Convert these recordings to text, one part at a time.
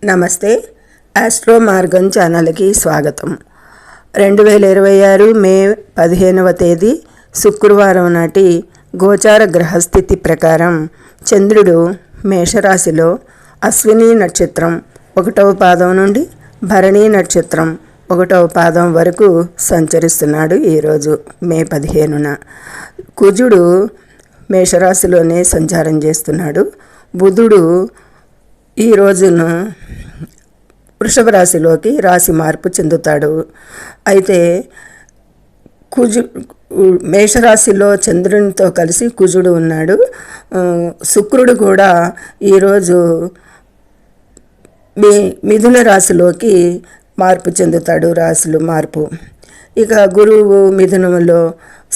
నమస్తే. ఆస్ట్రో మార్గం ఛానల్కి స్వాగతం. 2026 మే 15వ తేదీ శుక్రవారం నాటి గోచార గ్రహస్థితి ప్రకారం చంద్రుడు మేషరాశిలో అశ్విని నక్షత్రం 1వ పాదం నుండి భరణి నక్షత్రం 1వ పాదం వరకు సంచరిస్తున్నాడు. ఈరోజు మే 15న కుజుడు మేషరాశిలోనే సంచారం చేస్తున్నాడు. బుధుడు ఈ రోజున వృషభ రాశిలోకి రాశి మార్పు చెందుతాడు. అయితే మేషరాశిలో చంద్రునితో కలిసి కుజుడు ఉన్నాడు. శుక్రుడు కూడా ఈరోజు మిథున రాశిలోకి మార్పు చెందుతాడు. రాశులు మార్పు. ఇక గురువు మిథునంలో,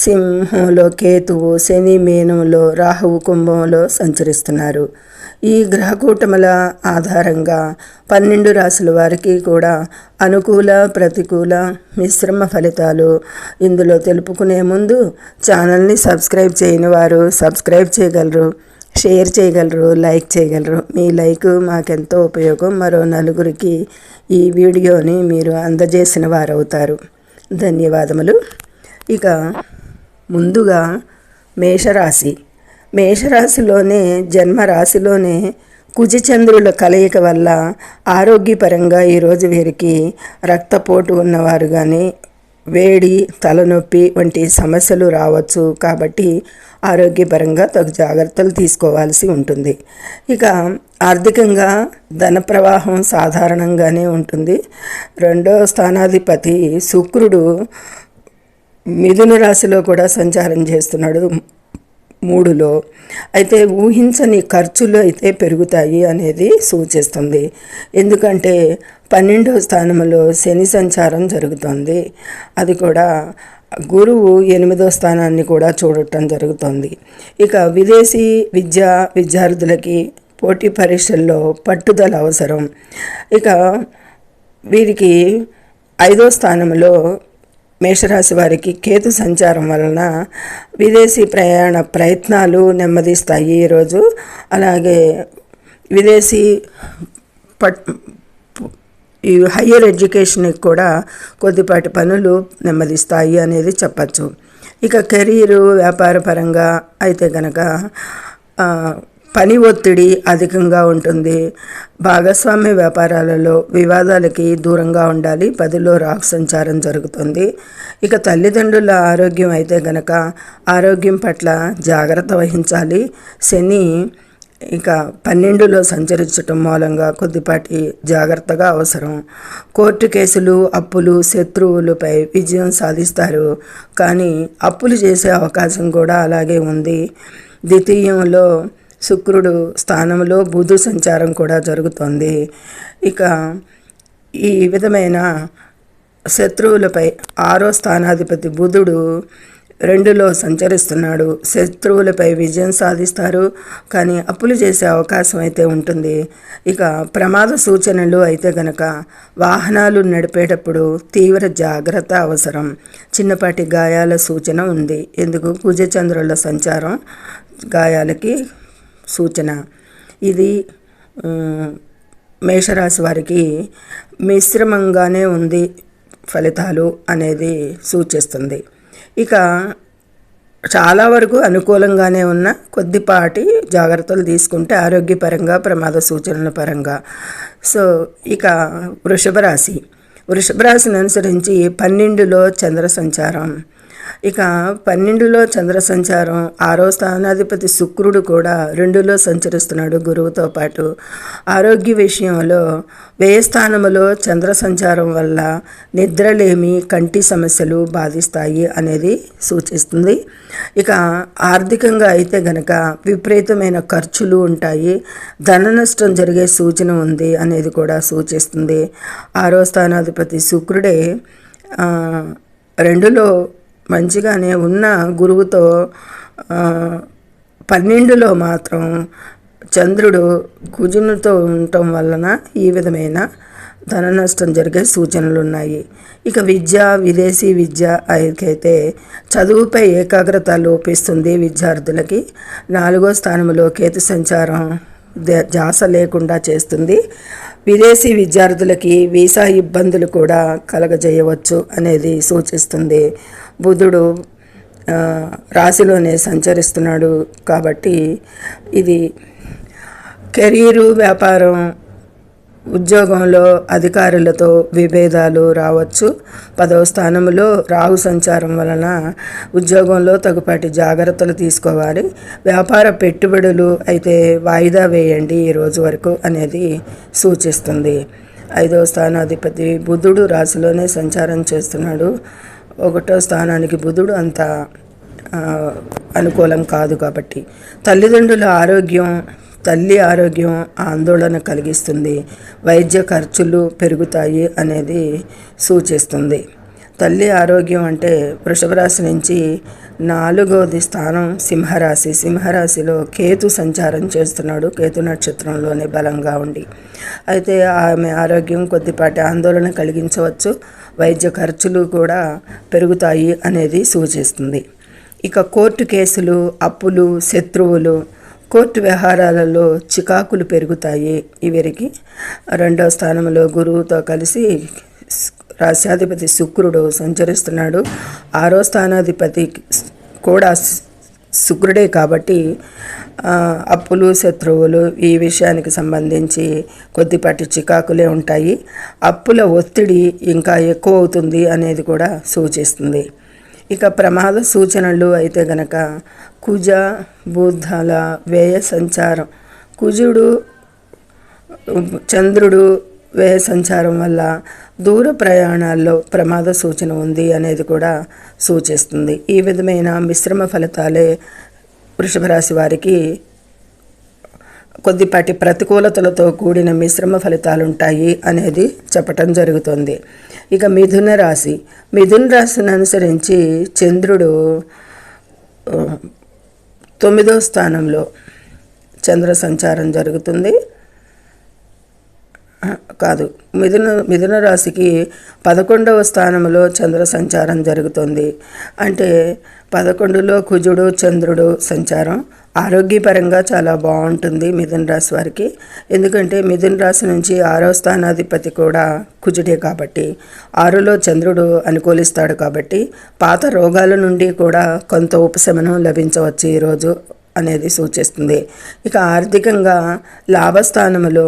సింహంలో కేతువు, శని మీనంలో, రాహువు కుంభంలో సంచరిస్తున్నారు. ఈ గ్రహకూటముల ఆధారంగా 12 రాశుల వారికి కూడా అనుకూల, ప్రతికూల, మిశ్రమ ఫలితాలు ఇందులో తెలుపుకునే ముందు ఛానల్ని సబ్స్క్రైబ్ చేయని వారు సబ్స్క్రైబ్ చేయగలరు, షేర్ చేయగలరు, లైక్ చేయగలరు. మీ లైక్ మాకెంతో ఉపయోగం. మరో నలుగురికి ఈ వీడియోని మీరు అందజేసిన వారవుతారు. ధన్యవాదములు. ఇక ముందుగా మేషరాశిలోనే జన్మరాశిలోనే కుజచంద్రుల కలయిక వల్ల ఆరోగ్యపరంగా ఈరోజు వీరికి రక్తపోటు ఉన్నవారు కానీ వేడి, తలనొప్పి వంటి సమస్యలు రావచ్చు. కాబట్టి ఆరోగ్యపరంగా తగు జాగ్రత్తలు తీసుకోవాల్సి ఉంటుంది. ఇక ఆర్థికంగా ధన ప్రవాహం సాధారణంగానే ఉంటుంది. 2వ స్థానాధిపతి శుక్రుడు మిథున రాశిలో కూడా సంచారం చేస్తున్నాడు 3లో. అయితే ఊహించని ఖర్చులు అయితే పెరుగుతాయి అనేది సూచిస్తుంది. ఎందుకంటే 12వ స్థానంలో శని సంచారం జరుగుతుంది. అది కూడా గురువు 8వ స్థానాన్ని కూడా చూడటం జరుగుతుంది. ఇక విదేశీ విద్యార్థులకి పోటీ పరీక్షల్లో పట్టుదల అవసరం. ఇక వీరికి 5వ స్థానంలో మేషరాశి వారికి కేతు సంచారం వలన విదేశీ ప్రయత్నాలు నెమ్మదిస్తాయి ఈరోజు. అలాగే విదేశీ ఈ హయ్యర్ ఎడ్యుకేషన్కి కూడా కొద్దిపాటి పనులు నెమ్మదిస్తాయి అనేది చెప్పచ్చు. ఇక కెరీరు, వ్యాపార పరంగా అయితే కనుక పని ఒత్తిడి అధికంగా ఉంటుంది. భాగస్వామ్య వ్యాపారాలలో వివాదాలకి దూరంగా ఉండాలి. 10లో రాహు సంచారం జరుగుతుంది. ఇక తల్లిదండ్రుల ఆరోగ్యం అయితే కనుక ఆరోగ్యం పట్ల జాగ్రత్త వహించాలి. శని ఇక 12లో సంచరించటం మూలంగా కొద్దిపాటి జాగ్రత్తగా అవసరం. కోర్టు కేసులు, అప్పులు, శత్రువులపై విజయం సాధిస్తారు. కానీ అప్పులు చేసే అవకాశం కూడా అలాగే ఉంది. ద్వితీయంలో శుక్రుడు స్థానంలో బుధు సంచారం కూడా జరుగుతోంది. ఇక ఈ విధమైన శత్రువులపై 6వ స్థానాధిపతి బుధుడు 2లో సంచరిస్తున్నాడు. శత్రువులపై విజయం సాధిస్తారు. కానీ అప్పులు చేసే అవకాశం అయితే ఉంటుంది. ఇక ప్రమాద సూచనలు అయితే కనుక వాహనాలు నడిపేటప్పుడు తీవ్ర జాగ్రత్త అవసరం. చిన్నపాటి గాయాల సూచన ఉంది. ఎందుకు? కుజచంద్రుల సంచారం గాయాలకి సూచన. ఇది మేషరాశి వారికి మిశ్రమంగానే ఉంది ఫలితాలు అనేది సూచిస్తుంది. ఇక చాలా వరకు అనుకూలంగానే ఉన్న కొద్దిపాటి జాగ్రత్తలు తీసుకుంటే ఆరోగ్యపరంగా, ప్రమాద సూచనల పరంగా. సో ఇక వృషభ రాశిని అనుసరించి 12లో చంద్ర సంచారం. ఇక 12లో చంద్ర సంచారం, 6వ స్థానాధిపతి శుక్రుడు కూడా 2లో సంచరిస్తున్నాడు గురువుతో పాటు. ఆరోగ్య విషయంలో వ్యయస్థానంలో చంద్ర సంచారం వల్ల నిద్రలేమి, కంటి సమస్యలు బాధిస్తాయి అనేది సూచిస్తుంది. ఇక ఆర్థికంగా అయితే గనక విపరీతమైన ఖర్చులు ఉంటాయి. ధన నష్టం జరిగే సూచన ఉంది అనేది కూడా సూచిస్తుంది. 6వ స్థానాధిపతి శుక్రుడే 2లో మంచిగానే ఉన్న గురువుతో 12లో మాత్రం చంద్రుడు కుజునితో ఉండటం వలన ఈ విధమైన ధన నష్టం జరిగే సూచనలు ఉన్నాయి. ఇక విదేశీ విద్య అయితే చదువుపై ఏకాగ్రత లోపిస్తుంది విద్యార్థులకి. 4వ స్థానంలో కేతు సంచారం ధ్యాస లేకుండా చేస్తుంది. విదేశీ విద్యార్థులకి వీసా ఇబ్బందులు కూడా కలగజేయవచ్చు అనేది సూచిస్తుంది. బుధుడు రాశిలోనే సంచరిస్తున్నాడు కాబట్టి ఇది కెరీరు, వ్యాపారం, ఉద్యోగంలో అధికారులతో విభేదాలు రావచ్చు. 10వ స్థానంలో రాహు సంచారం వలన ఉద్యోగంలో తగుపాటి జాగ్రత్తలు తీసుకోవాలి. వ్యాపార పెట్టుబడులు అయితే వాయిదా వేయండి ఈ రోజు వరకు అనేది సూచిస్తుంది. 5వ స్థానాధిపతి బుధుడు రాశిలోనే సంచారం చేస్తున్నాడు. 1వ స్థానానికి బుధుడు అంత అనుకూలం కాదు కాబట్టి తల్లి ఆరోగ్యం ఆందోళన కలిగిస్తుంది. వైద్య ఖర్చులు పెరుగుతాయి అనేది సూచిస్తుంది. తల్లి ఆరోగ్యం అంటే వృషభ రాశి నుంచి 4వ స్థానం సింహరాశిలో కేతు సంచారం చేస్తున్నాడు. కేతు నక్షత్రంలోనే బలంగా ఉండి అయితే ఆమె ఆరోగ్యం కొద్దిపాటి ఆందోళన కలిగించవచ్చు. వైద్య ఖర్చులు కూడా పెరుగుతాయి అనేది సూచిస్తుంది. ఇక కోర్టు కేసులు, అప్పులు, శత్రువులు, కోర్టు వ్యవహారాలలో చికాకులు పెరుగుతాయి. వీరికి 2వ స్థానంలో గురువుతో కలిసి రాశ్యాధిపతి శుక్రుడు సంచరిస్తున్నాడు. 6వ స్థానాధిపతి కూడా శుక్రుడే కాబట్టి అప్పులు, శత్రువులు ఈ విషయానికి సంబంధించి కొద్దిపాటి చికాకులే ఉంటాయి. అప్పుల ఒత్తిడి ఇంకా ఎక్కువ అవుతుంది అనేది కూడా సూచిస్తుంది. ఇక ప్రమాద సూచనలు అయితే గనక కుజ బుధాల వ్యయ సంచారం, కుజుడు చంద్రుడు వ్యయ సంచారం వల్ల దూర ప్రయాణాల్లో ప్రమాద సూచన ఉంది అనేది కూడా సూచిస్తుంది. ఈ విధమైన మిశ్రమ ఫలితాలే వృషభ రాశి వారికి కొద్దిపాటి ప్రతికూలతలతో కూడిన మిశ్రమ ఫలితాలు ఉంటాయి అనేది చెప్పటం జరుగుతుంది. ఇక మిథున రాశిని అనుసరించి చంద్రుడు 9వ స్థానంలో చంద్ర సంచారం జరుగుతుంది. మిథున రాశికి 11వ స్థానంలో చంద్ర సంచారం జరుగుతుంది. అంటే 11లో కుజుడు చంద్రుడు సంచారం ఆరోగ్యపరంగా చాలా బాగుంటుంది మిథున రాశి వారికి. ఎందుకంటే మిథున రాశి నుంచి 6వ స్థానాధిపతి కూడా కుజుడే కాబట్టి 6లో చంద్రుడు అనుకూలిస్తాడు కాబట్టి పాత రోగాల నుండి కూడా కొంత ఉపశమనం లభించవచ్చు ఈరోజు అనేది సూచిస్తుంది. ఇక ఆర్థికంగా లాభస్థానంలో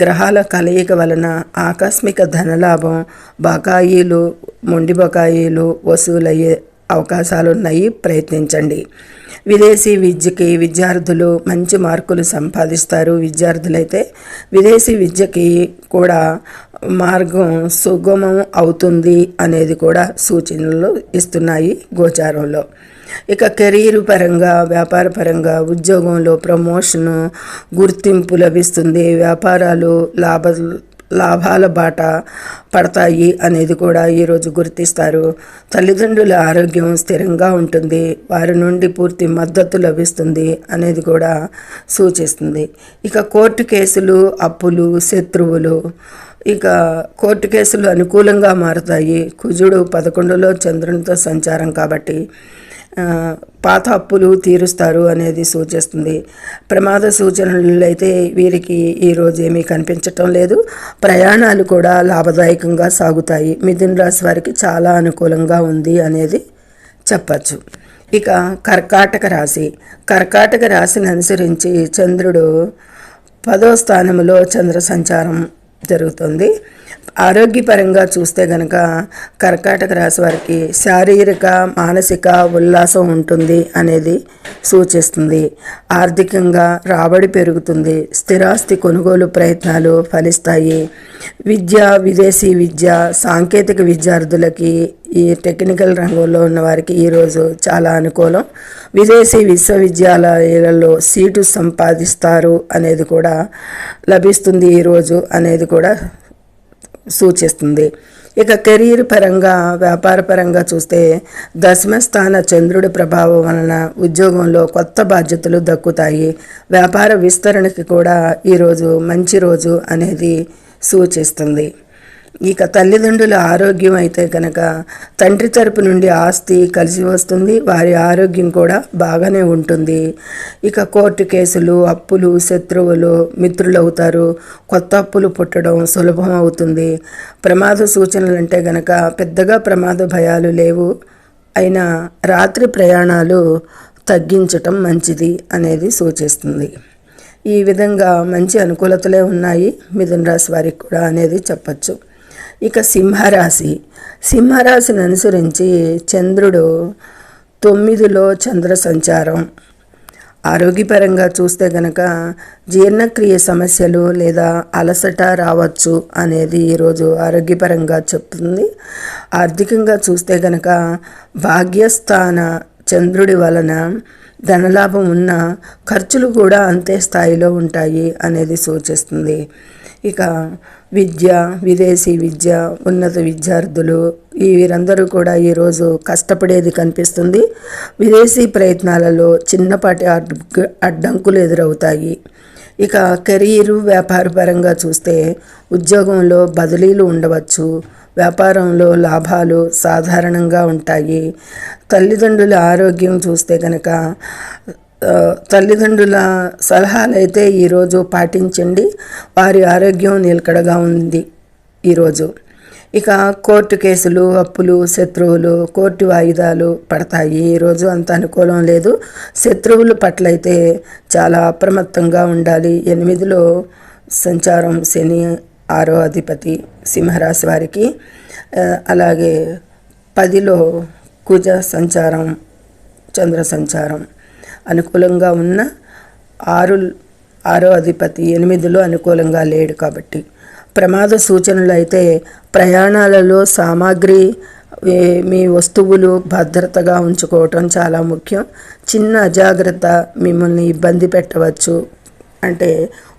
గ్రహాల కలయిక వలన ఆకస్మిక ధనలాభం, మొండి బకాయిలు వసూలయ్యే అవకాశాలున్నాయి. ప్రయత్నించండి. విదేశీ విద్యకి విద్యార్థులు మంచి మార్కులు సంపాదిస్తారు. విద్యార్థులైతే విదేశీ విద్యకి కూడా మార్గం సుగమం అవుతుంది అనేది కూడా సూచనలు ఇస్తున్నాయి గోచారంలో. ఇక కెరీర్ పరంగా, వ్యాపార పరంగా, ఉద్యోగంలో ప్రమోషను, గుర్తింపు లభిస్తుంది. వ్యాపారాలు లాభాల బాట పడతాయి అనేది కూడా ఈరోజు గుర్తిస్తారు. తల్లిదండ్రుల ఆరోగ్యం స్థిరంగా ఉంటుంది. వారి నుండి పూర్తి మద్దతు లభిస్తుంది అనేది కూడా సూచిస్తుంది. ఇక కోర్టు కేసులు, అప్పులు, శత్రువులు, ఇక కోర్టు కేసులు అనుకూలంగా మారుతాయి. కుజుడు 11లో చంద్రునితో సంచారం కాబట్టి పాత అప్పులు తీరుస్తారు అనేది సూచిస్తుంది. ప్రమాద సూచనలు అయితే వీరికి ఈరోజు ఏమీ కనిపించటం లేదు. ప్రయాణాలు కూడా లాభదాయకంగా సాగుతాయి. మిథున రాశి వారికి చాలా అనుకూలంగా ఉంది అనేది చెప్పచ్చు. ఇక కర్కాటక రాశిని అనుసరించి చంద్రుడు 10వ స్థానంలో చంద్ర సంచారం జరుగుతుంది. ఆరోగ్యపరంగా చూస్తే గనక కర్కాటక రాశి వారికి శారీరక, మానసిక ఉల్లాసం ఉంటుంది అనేది సూచిస్తుంది. ఆర్థికంగా రాబడి పెరుగుతుంది. స్థిరాస్తి కొనుగోలు ప్రయత్నాలు ఫలిస్తాయి. విదేశీ విద్య, సాంకేతిక విద్యార్థులకి, ఈ టెక్నికల్ రంగంలో ఉన్న వారికి ఈరోజు చాలా అనుకూలం. విదేశీ విశ్వవిద్యాలయాలలో సీటు సంపాదిస్తారు అనేది కూడా లభిస్తుంది ఈరోజు అనేది కూడా సూచిస్తుంది. ఇక కెరీర్ పరంగా, వ్యాపార పరంగా చూస్తే 10వ స్థాన చంద్రుడి ప్రభావం వలన ఉద్యోగంలో కొత్త బాధ్యతలు దక్కుతాయి. వ్యాపార విస్తరణకి కూడా ఈరోజు మంచి రోజు అనేది సూచిస్తుంది. ఇక తల్లిదండ్రుల ఆరోగ్యం అయితే కనుక తండ్రి తరపు నుండి ఆస్తి కలిసి వస్తుంది, వారి ఆరోగ్యం కూడా బాగానే ఉంటుంది. ఇక కోర్టు కేసులు, అప్పులు, శత్రువులు మిత్రులు అవుతారు. కొత్త అప్పులు పుట్టడం సులభం అవుతుంది. ప్రమాద సూచనలు అంటే కనుక పెద్దగా ప్రమాద భయాలు లేవు, అయినా రాత్రి ప్రయాణాలు తగ్గించటం మంచిది అనేది సూచిస్తుంది. ఈ విధంగా మంచి అనుకూలతలే ఉన్నాయి మిథున రాశి వారికి కూడా అనేది చెప్పచ్చు. ఇక సింహరాశిని అనుసరించి చంద్రుడు 9లో చంద్ర సంచారం. ఆరోగ్యపరంగా చూస్తే గనక జీర్ణక్రియ సమస్యలు లేదా అలసట రావచ్చు అనేది ఈరోజు ఆరోగ్యపరంగా చెప్తుంది. ఆర్థికంగా చూస్తే గనక భాగ్యస్థాన చంద్రుడి వలన ధనలాభం ఉన్న ఖర్చులు కూడా అంతే స్థాయిలో ఉంటాయి అనేది సూచిస్తుంది. ఇక విద్య, విదేశీ విద్య, ఉన్నత విద్యార్థులు వీరందరూ కూడా ఈరోజు కష్టపడేది కనిపిస్తుంది. విదేశీ ప్రయత్నాలలో చిన్నపాటి అడ్డంకులు ఎదురవుతాయి. ఇక కెరీరు, వ్యాపారపరంగా చూస్తే ఉద్యోగంలో బదిలీలు ఉండవచ్చు. వ్యాపారంలో లాభాలు సాధారణంగా ఉంటాయి. తల్లిదండ్రుల ఆరోగ్యం చూస్తే కనుక తల్లిదండ్రుల సలహాలు అయితే ఈరోజు పాటించండి, వారి ఆరోగ్యం నిలకడగా ఉంది ఈరోజు. ఇక కోర్టు కేసులు, అప్పులు, శత్రువులు, కోర్టు వాయిదాలు పడతాయి. ఈరోజు అంత అనుకూలం లేదు. శత్రువుల పట్ల అయితే చాలా అప్రమత్తంగా ఉండాలి. 8లో సంచారం శని, 6వ అధిపతి సింహరాశి వారికి. అలాగే 10లో కుజ సంచారం, చంద్ర సంచారం అనుకూలంగా ఉన్న 6వ అధిపతి 8లో అనుకూలంగా లేడు కాబట్టి ప్రమాద సూచనలు అయితే ప్రయాణాలలో సామాగ్రి, మీ వస్తువులు భద్రతగా ఉంచుకోవటం చాలా ముఖ్యం. చిన్న అజాగ్రత్త మిమ్మల్ని ఇబ్బంది పెట్టవచ్చు. అంటే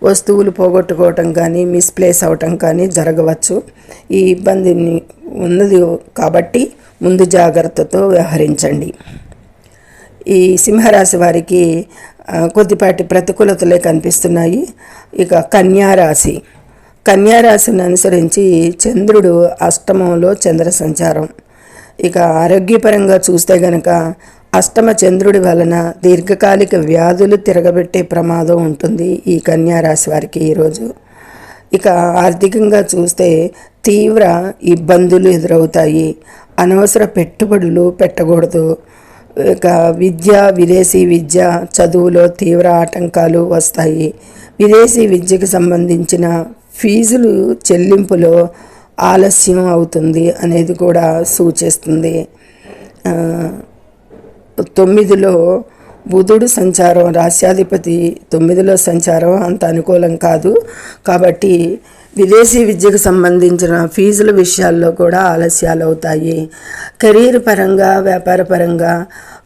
వస్తువులు పోగొట్టుకోవటం కానీ మిస్ప్లేస్ అవటం కానీ జరగవచ్చు. ఈ ఇబ్బందిని ఉన్నది కాబట్టి ముందు జాగ్రత్తతో వ్యవహరించండి. ఈ సింహరాశి వారికి కొద్దిపాటి ప్రతికూలతలే కనిపిస్తున్నాయి. ఇక కన్యారాశిని అనుసరించి చంద్రుడు 8మంలో చంద్ర సంచారం. ఇక ఆరోగ్యపరంగా చూస్తే గనక 8మ చంద్రుడి వలన దీర్ఘకాలిక వ్యాధులు తిరగబెట్టే ప్రమాదం ఉంటుంది ఈ కన్యారాశి వారికి ఈరోజు. ఇక ఆర్థికంగా చూస్తే తీవ్ర ఇబ్బందులు ఎదురవుతాయి. అనవసర పెట్టుబడులు పెట్టకూడదు. ఇక విద్య, విదేశీ విద్య, చదువులో తీవ్ర ఆటంకాలు వస్తాయి. విదేశీ విద్యకు సంబంధించిన ఫీజులు చెల్లింపులో ఆలస్యం అవుతుంది అనేది కూడా సూచిస్తుంది. 9లో బుధుడు సంచారం, రాశ్యాధిపతి 9లో సంచారం అంత అనుకూలం కాదు. కాబట్టి విదేశీ విద్యకు సంబంధించిన ఫీజుల విషయాల్లో కూడా ఆలస్యాలు అవుతాయి. కెరీర్ పరంగా, వ్యాపార పరంగా,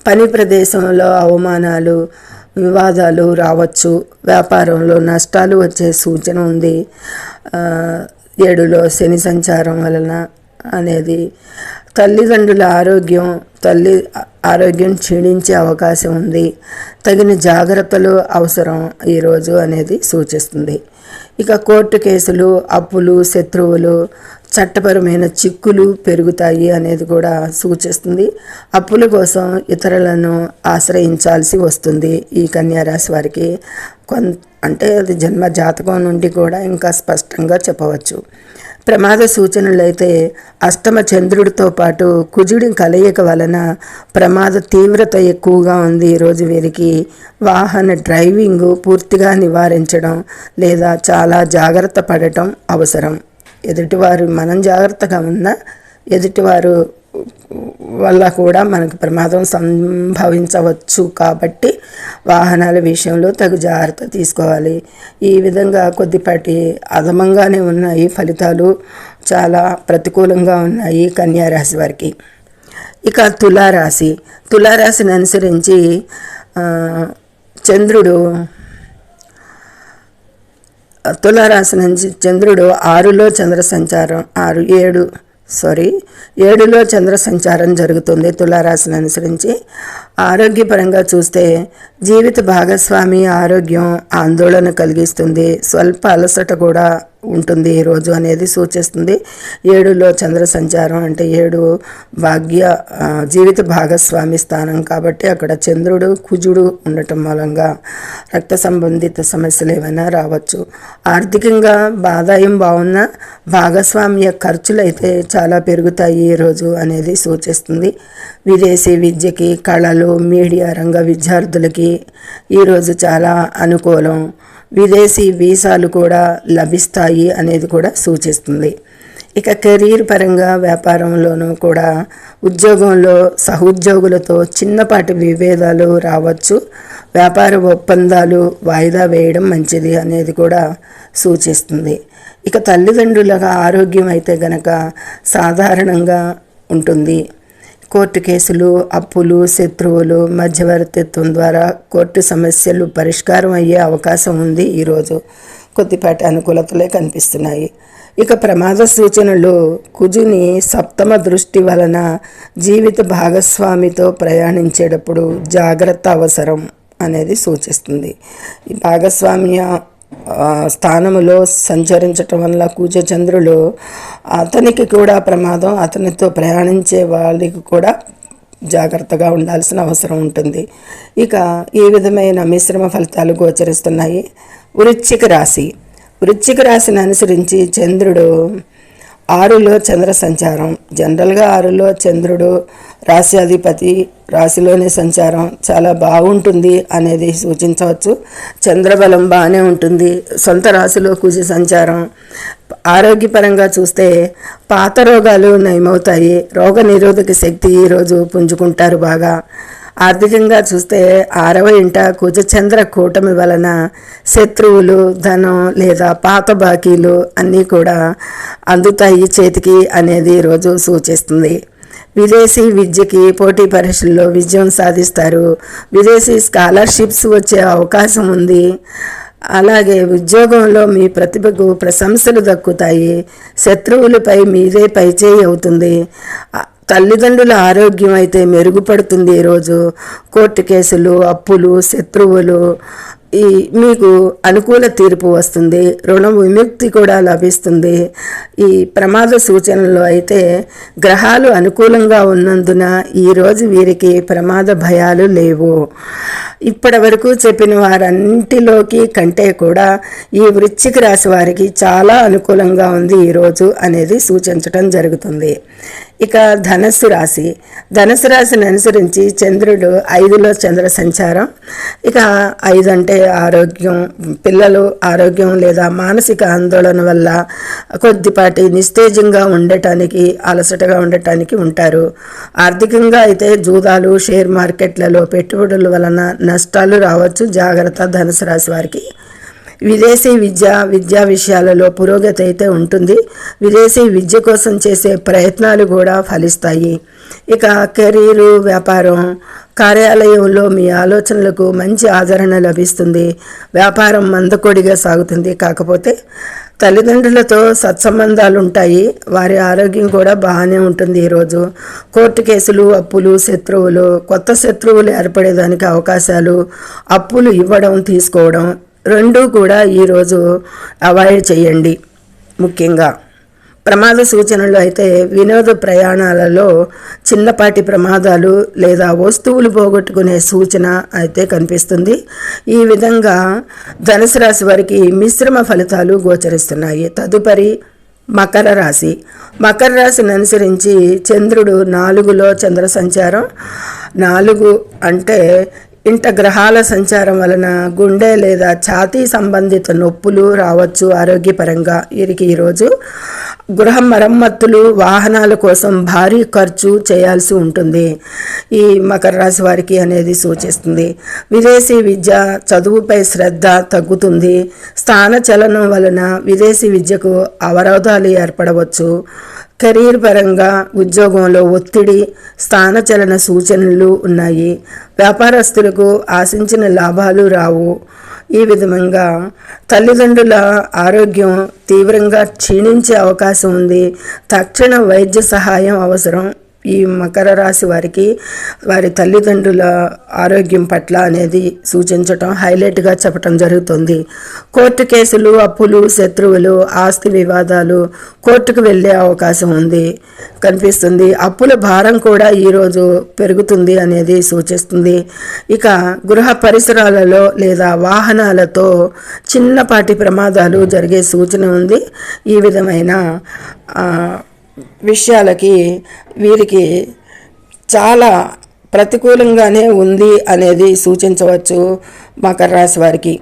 పని ప్రదేశంలో అవమానాలు, వివాదాలు రావచ్చు. వ్యాపారంలో నష్టాలు వచ్చే సూచన ఉంది. 7లో శని సంచారం వలన అనేది తల్లిదండ్రుల ఆరోగ్యం క్షీణించే అవకాశం ఉంది. తగిన జాగ్రత్తలు అవసరం ఈరోజు అనేది సూచిస్తుంది. ఇక కోర్టు కేసులు, అప్పులు, శత్రువులు, చట్టపరమైన చిక్కులు పెరుగుతాయి అనేది కూడా సూచిస్తుంది. అప్పుల కోసం ఇతరులను ఆశ్రయించాల్సి వస్తుంది ఈ కన్యారాశి వారికి. అంటే అది జన్మ జాతకం నుండి కూడా ఇంకా స్పష్టంగా చెప్పవచ్చు. ప్రమాద సూచనలు అయితే 8మ చంద్రుడితో పాటు కుజుడి కలయిక వలన ప్రమాద తీవ్రత ఎక్కువగా ఉంది ఈరోజు వీరికి. వాహన డ్రైవింగ్ పూర్తిగా నివారించడం లేదా చాలా జాగ్రత్త పడటం అవసరం. ఎదుటివారు మనం జాగ్రత్తగా ఉన్నా ఎదుటివారు వల్ల కూడా మనకు ప్రమాదం సంభవించవచ్చు. కాబట్టి వాహనాల విషయంలో తగు జాగ్రత్త తీసుకోవాలి. ఈ విధంగా కొద్దిపాటి అధమంగానే ఉన్నాయి ఫలితాలు, చాలా ప్రతికూలంగా ఉన్నాయి కన్యారాశి వారికి. ఇక తులారాశిని అనుసరించి తులారాశి నుంచి చంద్రుడు 6లో చంద్ర సంచారం, 7లో చంద్ర సంచారం జరుగుతుంది తులారాశిని అనుసరించి. ఆరోగ్యపరంగా చూస్తే జీవిత భాగస్వామి ఆరోగ్యం ఆందోళన కలిగిస్తుంది. స్వల్ప అలసట కూడా ఉంటుంది ఈరోజు అనేది సూచిస్తుంది. 7లో చంద్ర సంచారం అంటే 7 భాగ్య జీవిత భాగస్వామి స్థానం కాబట్టి అక్కడ చంద్రుడు కుజుడు ఉండటం మూలంగా రక్త సంబంధిత సమస్యలు ఏమైనా రావచ్చు. ఆర్థికంగా ఆదాయం బాగున్న భాగస్వామ్య ఖర్చులు అయితే చాలా పెరుగుతాయి ఈరోజు అనేది సూచిస్తుంది. విదేశీ విద్యకి, కళలు, మీడియా రంగ విద్యార్థులకి ఈరోజు చాలా అనుకూలం. విదేశీ వీసాలు కూడా లభిస్తాయి అనేది కూడా సూచిస్తుంది. ఇక కెరీర్ పరంగా వ్యాపారంలోనూ కూడా ఉద్యోగంలో సహోద్యోగులతో చిన్నపాటి విభేదాలు రావచ్చు. వ్యాపార ఒప్పందాలు వాయిదా వేయడం మంచిది అనేది కూడా సూచిస్తుంది. ఇక తల్లిదండ్రుల ఆరోగ్యం అయితే గనక సాధారణంగా ఉంటుంది. కోర్టు కేసులు, అప్పులు, శత్రువులు, మధ్యవర్తిత్వం ద్వారా కోర్టు సమస్యలు పరిష్కారం అయ్యే అవకాశం ఉంది. ఈరోజు కొద్దిపాటి అనుకూలతలే కనిపిస్తున్నాయి. ఇక ప్రమాద సూచనలు కుజుని సప్తమ దృష్టి వలన జీవిత భాగస్వామితో ప్రయాణించేటప్పుడు జాగ్రత్త అవసరం అనేది సూచిస్తుంది. ఈ భాగస్వామ్య స్థానములో సంచరించటం వల్ల కుజచంద్రులు అతనికి కూడా ప్రమాదం, అతనితో ప్రయాణించే వాళ్ళకి కూడా జాగ్రత్తగా ఉండాల్సిన అవసరం ఉంటుంది. ఇక ఈ విధమైన మిశ్రమ ఫలితాలు గోచరిస్తున్నాయి. వృశ్చిక రాశిని అనుసరించి చంద్రుడు 6లో చంద్ర సంచారం. జనరల్గా 6లో చంద్రుడు రాశ్యాధిపతి రాశిలోని సంచారం చాలా బాగుంటుంది అనేది సూచించవచ్చు. చంద్రబలం బాగానే ఉంటుంది. సొంత రాశిలో కుజ సంచారం. ఆరోగ్యపరంగా చూస్తే పాత రోగాలు నయమవుతాయి. రోగ నిరోధక శక్తి ఈరోజు పుంజుకుంటారు బాగా. ఆర్థికంగా చూస్తే 6వ ఇంట కుజచంద్ర కూటమి వలన శత్రువులు, ధనం లేదా పాత బాకీలు అన్నీ కూడా అందుతాయి చేతికి అనేది ఈరోజు సూచిస్తుంది. విదేశీ విద్యకి పోటీ పరీక్షల్లో విజయం సాధిస్తారు. విదేశీ స్కాలర్షిప్స్ వచ్చే అవకాశం ఉంది. అలాగే ఉద్యోగంలో మీ ప్రతిభకు ప్రశంసలు దక్కుతాయి. శత్రువులపై మీదే పైచేయి అవుతుంది. తల్లిదండ్రుల ఆరోగ్యం అయితే మెరుగుపడుతుంది. ఈరోజు కోర్టు కేసులు, అప్పులు, శత్రువులు మీకు అనుకూల తీర్పు వస్తుంది. రుణ విముక్తి కూడా లభిస్తుంది. ఈ ప్రమాద సూచనలు అయితే గ్రహాలు అనుకూలంగా ఉన్నందున ఈరోజు వీరికి ప్రమాద భయాలు లేవు. ఇప్పటి వరకు చెప్పిన వారంటిలోకి కంటే కూడా ఈ వృశ్చిక రాశి వారికి చాలా అనుకూలంగా ఉంది ఈరోజు అనేది సూచించడం జరుగుతుంది. ఇక ధనస్సు రాశిని అనుసరించి చంద్రుడు 5లో చంద్ర సంచారం. ఇక 5 అంటే ఆరోగ్యం, పిల్లలు ఆరోగ్యం లేదా మానసిక ఆందోళన వల్ల కొద్దిపాటి నిస్తేజంగా ఉండటానికి, అలసటగా ఉండటానికి ఉంటారు. ఆర్థికంగా అయితే జూదాలు, షేర్ మార్కెట్లలో పెట్టుబడుల వలన నష్టాలు రావచ్చు. జాగ్రత్త ధనుసు రాశి వారికి. విదేశీ విద్యా విషయాలలో పురోగతి అయితే ఉంటుంది. విదేశీ విద్య కోసం చేసే ప్రయత్నాలు కూడా ఫలిస్తాయి. ఇక కెరీరు, వ్యాపారం, కార్యాలయంలో మీ ఆలోచనలకు మంచి ఆదరణ లభిస్తుంది. వ్యాపారం మందకొడిగా సాగుతుంది. కాకపోతే తల్లిదండ్రులతో సత్సంబంధాలు ఉంటాయి. వారి ఆరోగ్యం కూడా బాగానే ఉంటుంది. ఈరోజు కోర్టు కేసులు, అప్పులు, శత్రువులు, కొత్త శత్రువులు ఏర్పడేదానికి అవకాశాలు, అప్పులు ఇవ్వడం, తీసుకోవడం రెండూ కూడా ఈరోజు అవాయిడ్ చేయండి. ముఖ్యంగా ప్రమాద సూచనలు అయితే వినోద ప్రయాణాలలో చిన్నపాటి ప్రమాదాలు లేదా వస్తువులు పోగొట్టుకునే సూచన అయితే కనిపిస్తుంది. ఈ విధంగా ధనుసు రాశి వారికి మిశ్రమ ఫలితాలు గోచరిస్తున్నాయి. తదుపరి మకర రాశిని అనుసరించి చంద్రుడు 4లో చంద్ర సంచారం. 4 అంటే ఇంట గ్రహాల సంచారం వలన గుండె లేదా ఛాతీ సంబంధిత నొప్పులు రావచ్చు. ఆరోగ్యపరంగా వీరికి ఈరోజు గృహ మరమ్మతులు, వాహనాల కోసం భారీ ఖర్చు చేయాల్సి ఉంటుంది. ఈ మకర రాశి వారికి అనేది సూచిస్తుంది. విదేశీ విద్య, చదువుపై శ్రద్ధ తగ్గుతుంది. స్థాన చలనం వలన విదేశీ విద్యకు అవరోధాలు ఏర్పడవచ్చు. కెరీర్ పరంగా ఉద్యోగంలో ఒత్తిడి, స్థానచలన సూచనలు ఉన్నాయి. వ్యాపారస్తులకు ఆశించిన లాభాలు రావు. ఈ విధంగా తల్లిదండ్రుల ఆరోగ్యం తీవ్రంగా క్షీణించే అవకాశం ఉంది. తక్షణ వైద్య సహాయం అవసరం. ఈ మకర రాశి వారికి వారి తల్లిదండ్రుల ఆరోగ్యం పట్ల అనేది సూచించటం, హైలైట్గా చెప్పటం జరుగుతుంది. కోర్టు కేసులు, అప్పులు, శత్రువులు, ఆస్తి వివాదాలు, కోర్టుకు వెళ్ళే అవకాశం ఉంది కనిపిస్తుంది. అప్పుల భారం కూడా ఈరోజు పెరుగుతుంది అనేది సూచిస్తుంది. ఇక గృహ పరిసరాలలో లేదా వాహనాలతో చిన్నపాటి ప్రమాదాలు జరిగే సూచన ఉంది. ఈ విధమైన విషయాలకి వీరికి చాలా ప్రతికూలంగానే ఉంది అనేది సూచించవచ్చు మకర రాశి వారికి.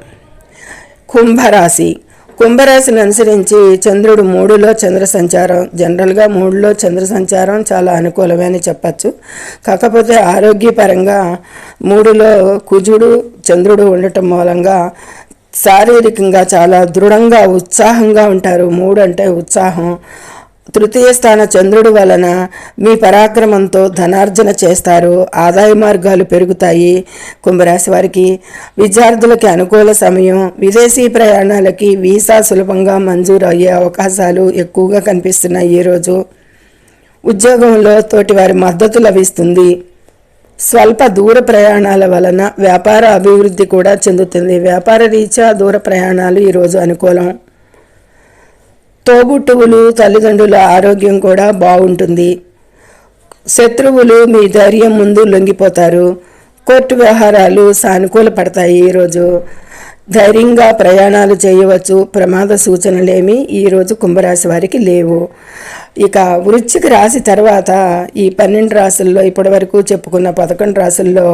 కుంభరాశిని అనుసరించి చంద్రుడు 3లో చంద్ర సంచారం. జనరల్గా 3లో చంద్ర సంచారం చాలా అనుకూలమే అని చెప్పచ్చు. కాకపోతే ఆరోగ్యపరంగా 3లో కుజుడు చంద్రుడు ఉండటం మూలంగా శారీరకంగా చాలా దృఢంగా ఉత్సాహంగా ఉంటారు. 3 అంటే ఉత్సాహం. తృతీయ స్థాన చంద్రుడు వలన మీ పరాక్రమంతో ధనార్జన చేస్తారు. ఆదాయ మార్గాలు పెరుగుతాయి. కుంభరాశి వారికి విద్యార్థులకి అనుకూల సమయం. విదేశీ ప్రయాణాలకి వీసా సులభంగా మంజూరు అయ్యే అవకాశాలు ఎక్కువగా కనిపిస్తున్నాయి ఈరోజు. ఉద్యోగంలో తోటివారి మద్దతు లభిస్తుంది. స్వల్ప దూర ప్రయాణాల వలన వ్యాపార అభివృద్ధి కూడా చెందుతుంది. వ్యాపార రీత్యా దూర ప్రయాణాలు ఈరోజు అనుకూలం. తోబుట్టువులు, తల్లిదండ్రుల ఆరోగ్యం కూడా బాగుంటుంది. శత్రువులు మీ ధైర్యం ముందు లొంగిపోతారు. కోర్టు వ్యవహారాలు సానుకూల పడతాయి. ఈరోజు ధైర్యంగా ప్రయాణాలు చేయవచ్చు. ప్రమాద సూచనలేమీ ఈరోజు కుంభరాశి వారికి లేవు. ఇక వృశ్చిక రాశి తర్వాత ఈ 12 రాశుల్లో ఇప్పటి వరకు చెప్పుకున్న 11 రాశుల్లో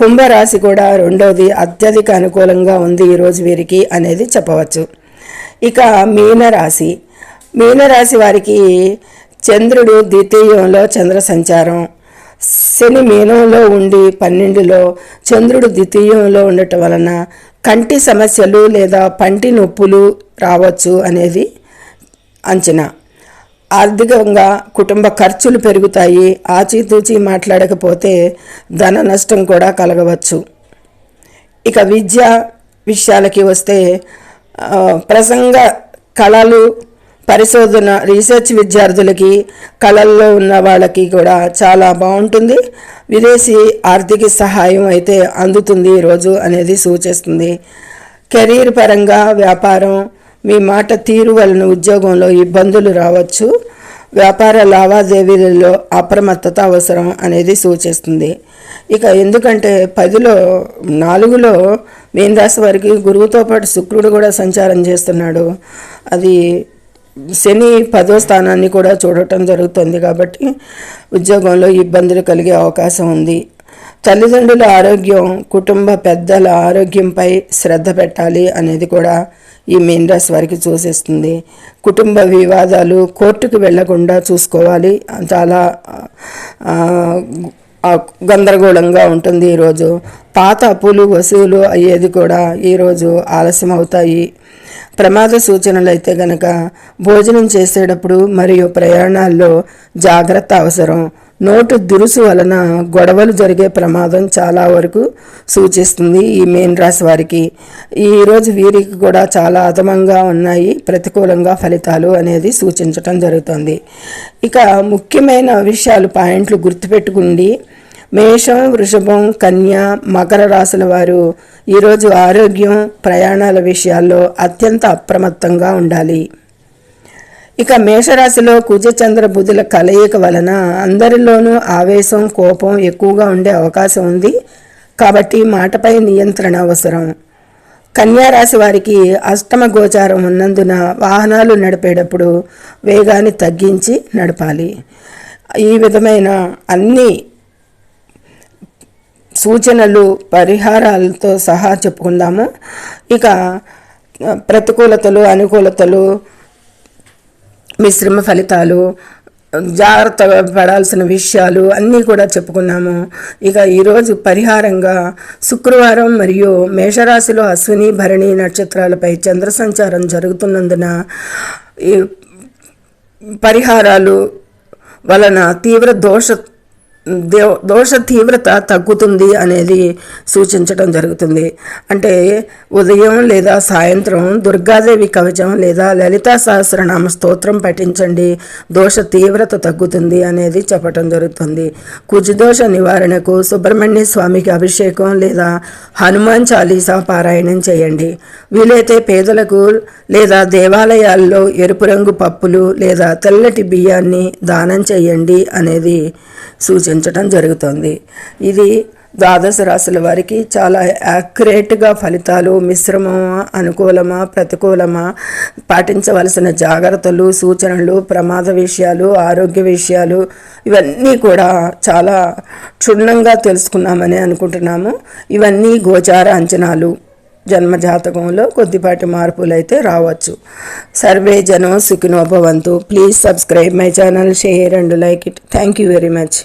కుంభరాశి కూడా రెండోది అత్యధిక అనుకూలంగా ఉంది ఈరోజు వీరికి అనేది చెప్పవచ్చు. ఇక మీనరాశి వారికి చంద్రుడు ద్వితీయంలో చంద్ర సంచారం. శని మీనంలో ఉండి 12లో, చంద్రుడు ద్వితీయంలో ఉండటం వలన కంటి సమస్యలు లేదా పంటి నొప్పులు రావచ్చు అనేది అంచనా. ఆర్థికంగా కుటుంబ ఖర్చులు పెరుగుతాయి. ఆచితూచి మాట్లాడకపోతే ధన నష్టం కూడా కలగవచ్చు. ఇక విద్యా విషయాలకి వస్తే ప్రసంగ కళలు, పరిశోధన, రీసెర్చ్ విద్యార్థులకి, కళల్లో ఉన్న వాళ్ళకి కూడా చాలా బాగుంటుంది. విదేశీ ఆర్థిక సహాయం అయితే అందుతుంది ఈరోజు అనేది సూచిస్తుంది. కెరీర్ పరంగా వ్యాపారం, మీ మాట తీరు వలన ఉద్యోగంలో ఇబ్బందులు రావచ్చు. వ్యాపార లావాదేవీలలో అప్రమత్తత అవసరం అనేది సూచిస్తుంది. ఇక ఎందుకంటే 4లో మీనరాశి వారికి గురువుతో పాటు శుక్రుడు కూడా సంచారం చేస్తున్నాడు. అది శని 10వ స్థానాన్ని కూడా చూడటం జరుగుతుంది. కాబట్టి ఉద్యోగంలో ఇబ్బందులు కలిగే అవకాశం ఉంది. తల్లిదండ్రుల ఆరోగ్యం, కుటుంబ పెద్దల ఆరోగ్యంపై శ్రద్ధ పెట్టాలి అనేది కూడా ఈ మీనరాశి వారికి సూచిస్తుంది. కుటుంబ వివాదాలు కోర్టుకు వెళ్లకుండా చూసుకోవాలి. చాలా గందరగోళంగా ఉంటుంది ఈరోజు. పాత అప్పులు వసూలు అయ్యేది కూడా ఈరోజు ఆలస్యం అవుతాయి. ప్రమాద సూచనలు అయితే గనక భోజనం చేసేటప్పుడు మరియు ప్రయాణాల్లో జాగ్రత్త అవసరం. నోటు దురుసు వలన గొడవలు జరిగే ప్రమాదం చాలా వరకు సూచిస్తుంది ఈ మీనరాశి వారికి. ఈరోజు వీరికి కూడా చాలా అధమంగా ఉన్నాయి. ప్రతికూలంగా ఫలితాలు అనేది సూచించటం జరుగుతుంది. ఇక ముఖ్యమైన విషయాలు పాయింట్లు గుర్తుపెట్టుకుండి మేషం, వృషభం, కన్య, మకర రాశుల వారు ఈరోజు ఆరోగ్యం, ప్రయాణాల విషయాల్లో అత్యంత అప్రమత్తంగా ఉండాలి. ఇక మేషరాశిలో కుజ చంద్ర బుధుల కలయిక వలన అందరిలోనూ ఆవేశం, కోపం ఎక్కువగా ఉండే అవకాశం ఉంది. కాబట్టి మాటపై నియంత్రణ అవసరం. కన్యారాశి వారికి అష్టమ గోచారం ఉన్నందున వాహనాలు నడిపేటప్పుడు వేగాన్ని తగ్గించి నడపాలి. ఈ విధమైన అన్ని సూచనలు, పరిహారాలతో సహా చెప్పుకుందాము. ఇక ప్రతికూలతలు, అనుకూలతలు, మిశ్రమ ఫలితాలు, జాగ్రత్త పడాల్సిన విషయాలు అన్నీ కూడా చెప్పుకున్నాము. ఇక ఈరోజు పరిహారంగా శుక్రవారం మరియు మేషరాశిలో అశ్విని, భరణి నక్షత్రాలపై చంద్ర సంచారం జరుగుతున్నందున ఈ పరిహారాలు వలన తీవ్ర దోష దోష తీవ్రత తగ్గుతుంది అనేది సూచించడం జరుగుతుంది. అంటే ఉదయం లేదా సాయంత్రం దుర్గాదేవి కవచం లేదా లలితా సహస్రనామ స్తోత్రం పఠించండి, దోష తీవ్రత తగ్గుతుంది అనేది చెప్పటం జరుగుతుంది. కుజదోష నివారణకు సుబ్రహ్మణ్య స్వామికి అభిషేకం లేదా హనుమాన్ చాలీసా పారాయణం చేయండి. వీలైతే పేదలకు లేదా దేవాలయాల్లో ఎరుపు రంగు పప్పులు లేదా తెల్లటి బియ్యాన్ని దానం చేయండి అనేది సూచించడం జరుగుతుంది. ఇది ద్వాదశ రాశుల వారికి చాలా యాక్యురేట్గా ఫలితాలు మిశ్రమమా, అనుకూలమా, ప్రతికూలమా, పాటించవలసిన జాగ్రత్తలు, సూచనలు, ప్రమాద విషయాలు, ఆరోగ్య విషయాలు ఇవన్నీ కూడా చాలా క్షుణ్ణంగా తెలుసుకున్నామని అనుకుంటున్నాము. ఇవన్నీ గోచార అంచనాలు. జన్మజాతకంలో కొద్దిపాటి మార్పులు అయితే రావచ్చు. సర్వే జనం సుఖినో భవంతు. Please subscribe my channel, share and like it. Thank you very much.